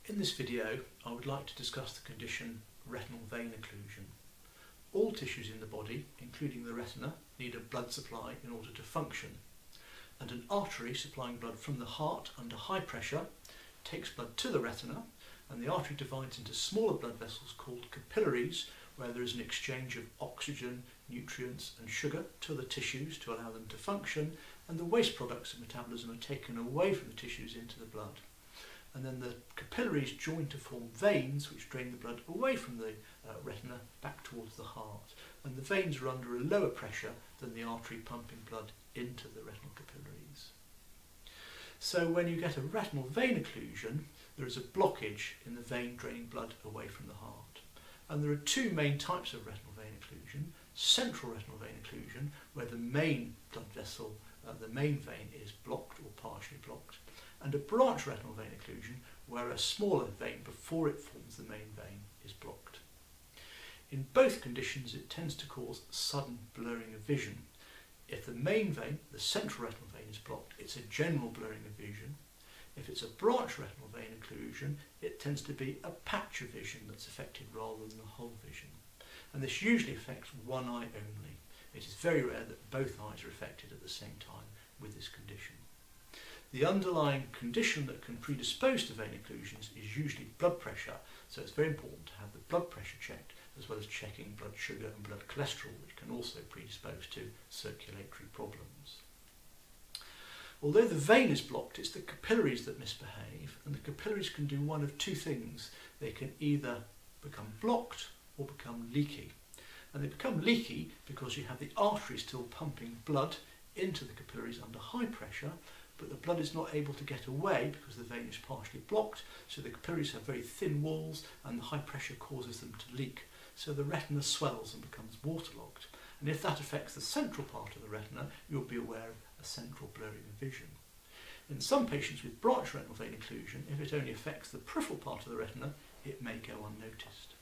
In this video, I would like to discuss the condition retinal vein occlusion. All tissues in the body, including the retina, need a blood supply in order to function, and an artery supplying blood from the heart under high pressure takes blood to the retina, and the artery divides into smaller blood vessels called capillaries, where there is an exchange of oxygen, nutrients and sugar to the tissues to allow them to function, and the waste products of metabolism are taken away from the tissues into the blood. And then the capillaries join to form veins which drain the blood away from the retina back towards the heart. And the veins are under a lower pressure than the artery pumping blood into the retinal capillaries. So when you get a retinal vein occlusion, there is a blockage in the vein draining blood away from the heart. And there are two main types of retinal vein occlusion: central retinal vein occlusion, where the main blood vessel, the main vein, is blocked or partially blocked, and a branch retinal vein occlusion, where a smaller vein before it forms the main vein is blocked. In both conditions, it tends to cause sudden blurring of vision. If the main vein, the central retinal vein, is blocked, it's a general blurring of vision. If it's a branch retinal vein occlusion, it tends to be a patch of vision that's affected rather than the whole vision. And this usually affects one eye only. It is very rare that both eyes are affected at the same time with this condition. The underlying condition that can predispose to vein occlusions is usually blood pressure, so it's very important to have the blood pressure checked, as well as checking blood sugar and blood cholesterol, which can also predispose to circulatory problems. Although the vein is blocked, it's the capillaries that misbehave, and the capillaries can do one of two things. They can either become blocked or become leaky. And they become leaky because you have the artery still pumping blood into the capillaries under high pressure, but the blood is not able to get away because the vein is partially blocked, so the capillaries have very thin walls and the high pressure causes them to leak. So the retina swells and becomes waterlogged. And if that affects the central part of the retina, you'll be aware of a central blurring of vision. In some patients with branch retinal vein occlusion, if it only affects the peripheral part of the retina, it may go unnoticed.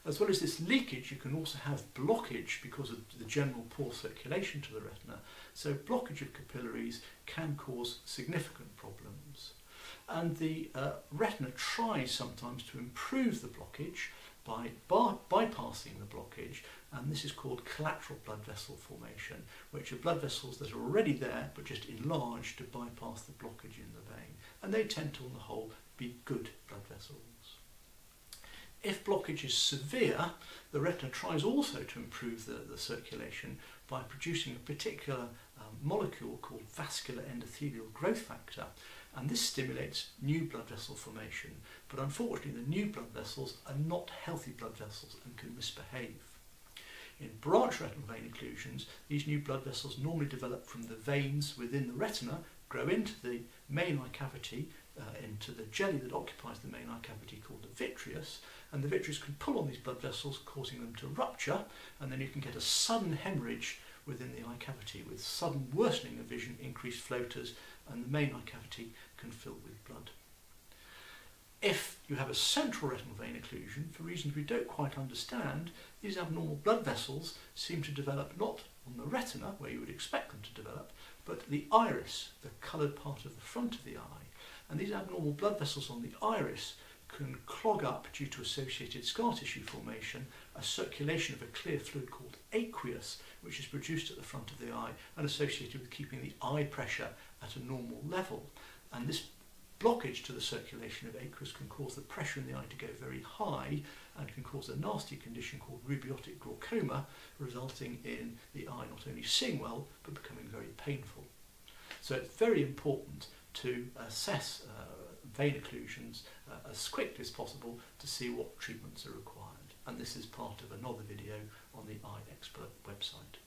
As well as this leakage, you can also have blockage because of the general poor circulation to the retina. So blockage of capillaries can cause significant problems. And the retina tries sometimes to improve the blockage by bypassing the blockage, and this is called collateral blood vessel formation, which are blood vessels that are already there but just enlarged to bypass the blockage in the vein. And they tend to, on the whole, be good blood vessels. If blockage is severe, the retina tries also to improve the circulation by producing a particular molecule called vascular endothelial growth factor, and this stimulates new blood vessel formation. But unfortunately, the new blood vessels are not healthy blood vessels and can misbehave. In branch retinal vein occlusions, these new blood vessels normally develop from the veins within the retina, grow into the main eye cavity, into the jelly that occupies the main eye cavity called the vitreous, and the vitreous can pull on these blood vessels, causing them to rupture, and then you can get a sudden hemorrhage within the eye cavity with sudden worsening of vision, increased floaters, and the main eye cavity can fill with blood. If you have a central retinal vein occlusion, for reasons we don't quite understand, these abnormal blood vessels seem to develop not on the retina, where you would expect them to develop, but the iris, the coloured part of the front of the eye. And these abnormal blood vessels on the iris can clog up, due to associated scar tissue formation, a circulation of a clear fluid called aqueous, which is produced at the front of the eye and associated with keeping the eye pressure at a normal level. And this blockage to the circulation of aqueous can cause the pressure in the eye to go very high and can cause a nasty condition called rubeotic glaucoma, resulting in the eye not only seeing well but becoming very painful. So it's very important to assess vein occlusions as quickly as possible to see what treatments are required. And this is part of another video on the Eye Expert website.